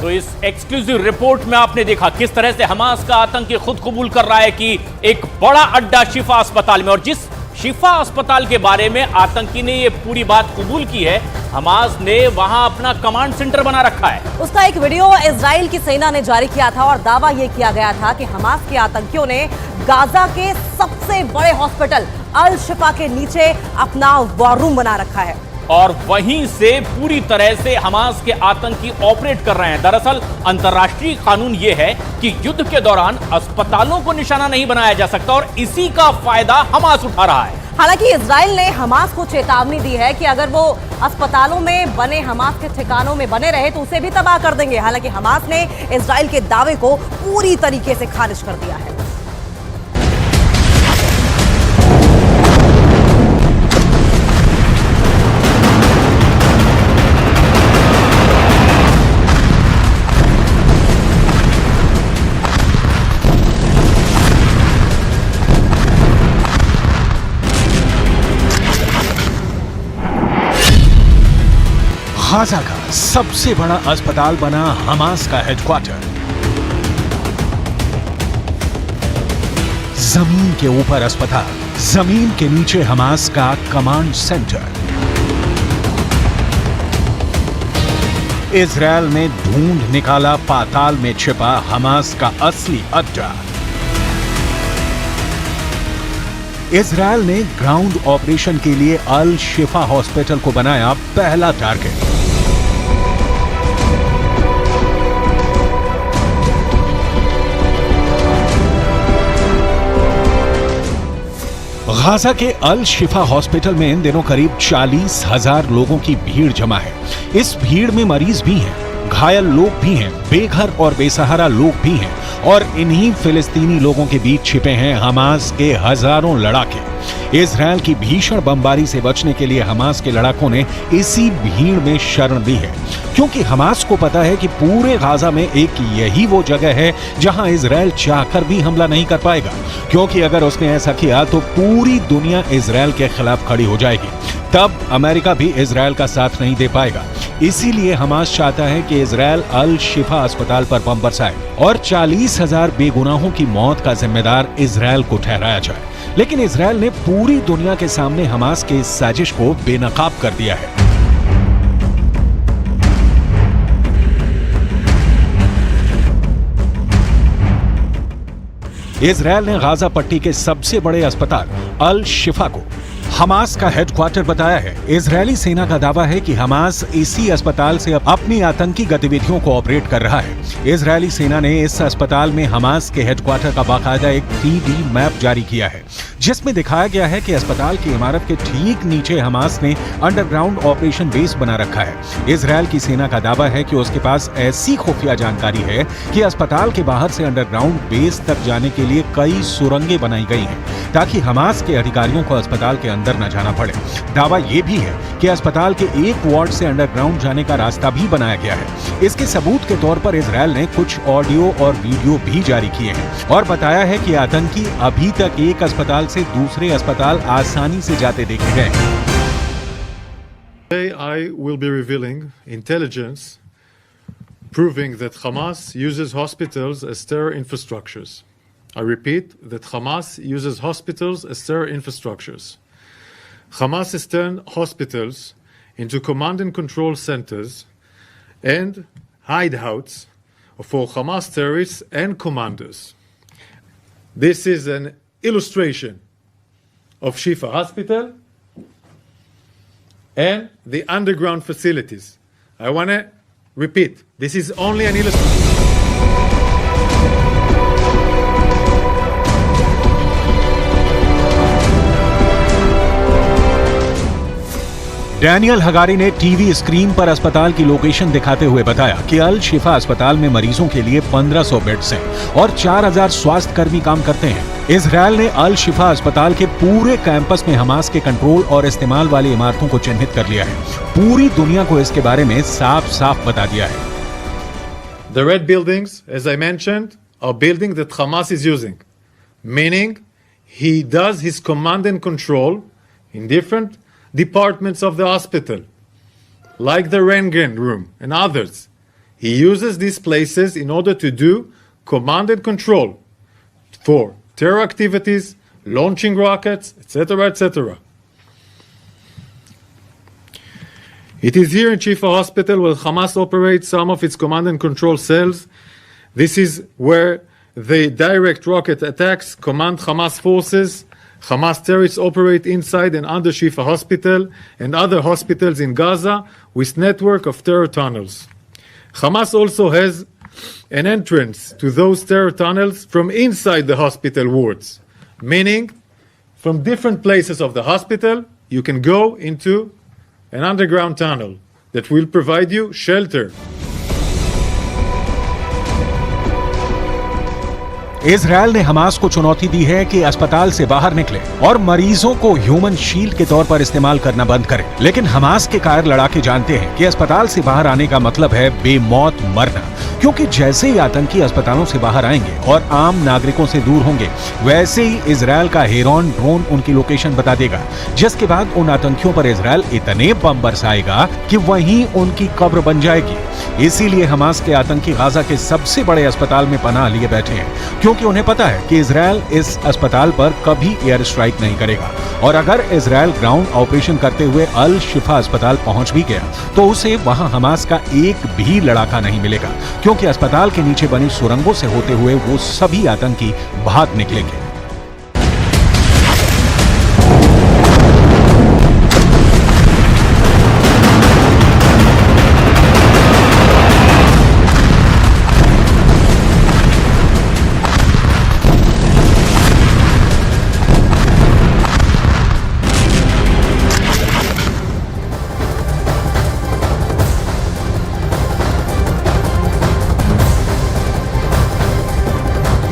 तो इस exclusive report में आपने देखा किस तरह से हमास का आतंकी खुद कबूल कर रहा है कि एक बड़ा अड्डा शिफा अस्पताल में, और जिस शिफा अस्पताल के बारे में आतंकी ने यह पूरी बात कबूल की है, हमास ने वहां अपना कमांड सेंटर बना रखा है। उसका एक वीडियो इजराइल की सेना ने जारी किया था और दावा यह किया गया था कि हमास के आतंकियों ने गाजा के सबसे बड़े हॉस्पिटल अल शिफा के नीचे अपना वॉर रूम बना रखा है और वहीं से पूरी तरह से हमास के आतंकी ऑपरेट कर रहे हैं। दरअसल अंतर्राष्ट्रीय कानून यह है कि युद्ध के दौरान अस्पतालों को निशाना नहीं बनाया जा सकता और इसी का फायदा हमास उठा रहा है। हालांकि इजराइल ने हमास को चेतावनी दी है कि अगर वो अस्पतालों में बने हमास के ठिकानों में बने रहे तो उसे भी तबाह कर देंगे। हालांकि हमास ने इजराइल के दावे को पूरी तरीके से खारिज कर दिया है। गाजा का सबसे बड़ा अस्पताल बना हमास का हेडक्वार्टर। जमीन के ऊपर अस्पताल, जमीन के नीचे हमास का कमांड सेंटर। इजराइल ने ढूंढ निकाला पाताल में छिपा हमास का असली अड्डा। इजराइल ने ग्राउंड ऑपरेशन के लिए अल शिफा हॉस्पिटल को बनाया पहला टारगेट। गाजा के अल शिफा हॉस्पिटल में इन दिनों करीब 40,000 लोगों की भीड़ जमा है। इस भीड़ में मरीज भी हैं, घायल लोग भी हैं, बेघर और बेसहारा लोग भी हैं और इन्हीं फिलिस्तीनी लोगों के बीच छिपे हैं हमास के हजारों लड़ाके। इजराइल की भीषण बमबारी से बचने के लिए हमास के लड़ाकों ने इसी भीड़ में शरण ली है, क्योंकि हमास को पता है कि पूरे गाजा में एक यही वो जगह है जहां इजराइल चाहकर भी हमला नहीं कर पाएगा, क्योंकि अगर उसने ऐसा किया तो पूरी दुनिया इजराइल के खिलाफ खड़ी हो जाएगी। तब अमेरिका भी इजराइल का साथ नहीं दे पाएगा। इसीलिए हमास चाहता है कि इजराइल अल शिफा अस्पताल पर बम बरसाए और 40,000 बेगुनाहों की मौत का जिम्मेदार इजराइल को ठहराया जाए। लेकिन इजराइल ने पूरी दुनिया के सामने हमास के इस साजिश को बेनकाब कर दिया है। इजराइल ने गाजा पट्टी के सबसे बड़े अस्पताल अल शिफा को हमास का हेडक्वार्टर बताया है। इजरायली सेना का दावा है कि हमास इसी अस्पताल से अपनी आतंकी गतिविधियों को ऑपरेट कर रहा है। इजरायली सेना ने इस अस्पताल में हमास के हेडक्वार्टर का बाकायदा एक 3D मैप जारी किया है, जिसमें दिखाया गया है कि अस्पताल की इमारत के ठीक नीचे हमास ने अंडरग्राउंड ऑपरेशन बेस बना रखा है। इजरायल की सेना का दावा है कि उसके पास ऐसी खुफिया जानकारी है कि अस्पताल के बाहर से अंडरग्राउंड बेस तक जाने के लिए कई सुरंगें बनाई गई हैं, ताकि हमास के अधिकारियों को अस्पताल के अंदर न जाना पड़े। दावा यह भी है कि अस्पताल के एक वार्ड से अंडरग्राउंड जाने का रास्ता भी बनाया गया है। इसके सबूत के तौर पर इजरायल ने कुछ ऑडियो और वीडियो भी जारी किए हैं और बताया है कि आतंकी अभी तक एक अस्पताल से दूसरे अस्पताल आसानी से जाते देखे गए हैं। Today I will be revealing intelligence proving that Hamas uses hospitals as terror infrastructures. I repeat that Hamas uses hospitals as terror infrastructures. Hamas has turned hospitals into command and control centers and hideouts for Hamas terrorists and commanders. This is an illustration of Shifa Hospital and the underground facilities. I want to repeat, this is only an illustration. Daniel Hagari ने TV screen पर अस्पताल की location दिखाते हुए बताया कि अल शिफा अस्पताल में मरीजों के लिए 1500 बेड्स हैं और 4000 स्वास्थ्य कर्मी काम करते हैं। इजरायल ने अल शिफा अस्पताल के पूरे कैंपस में हमास के कंट्रोल और इस्तेमाल वाली इमारतों को चिन्हित कर लिया है। पूरी दुनिया को इसके बारे में साफ साफ बता दिया है। The red buildings, as I mentioned, are buildings that Hamas is using, meaning he does his command and control in different departments of the hospital, like the Röntgen room and others. he uses these places in order to do command and control for terror activities, launching rockets, etc., etc. It is here in Shifa Hospital where Hamas operates some of its command and control cells. This is where the direct rocket attacks command Hamas forces. Hamas terrorists operate inside and under Shifa Hospital and other hospitals in Gaza with network of terror tunnels. Hamas also has an entrance to those terror tunnels from inside the hospital wards, meaning from different places of the hospital you can go into an underground tunnel that will provide you shelter. Israel ने Hamas को चुनौती दी है कि अस्पताल से बाहर निकले और मरीजों को ह्यूमन शील्ड के तौर पर इस्तेमाल करना बंद करें। लेकिन हमास के कायर लड़ाके जानते हैं कि अस्पताल से बाहर आने का मतलब है बेमौत मरना, क्योंकि जैसे ही आतंकी अस्पतालों से बाहर आएंगे और आम नागरिकों से दूर होंगे, वैसे ही इजरायल का हेरॉन ड्रोन उनकी लोकेशन बता देगा, जिसके बाद उन आतंकियों पर इजरायल इतने बम बरसाएगा कि वहीं उनकी कब्र बन जाएगी। इसीलिए हमास के आतंकी गाजा के सबसे बड़े अस्पताल में पनाह लिए बैठे हैं, क्योंकि उन्हें पता है कि इजरायल इस अस्पताल पर कभी एयर स्ट्राइक नहीं करेगा और अगर इजरायल ग्राउंड ऑपरेशन करते हुए अल शिफा अस्पताल पहुंच भी गया तो उसे वहां हमास का एक भी लड़ाका नहीं मिलेगा, क्योंकि अस्पताल के नीचे बनी सुरंगों से होते हुए वो सभी आतंकी भाग निकलेंगे।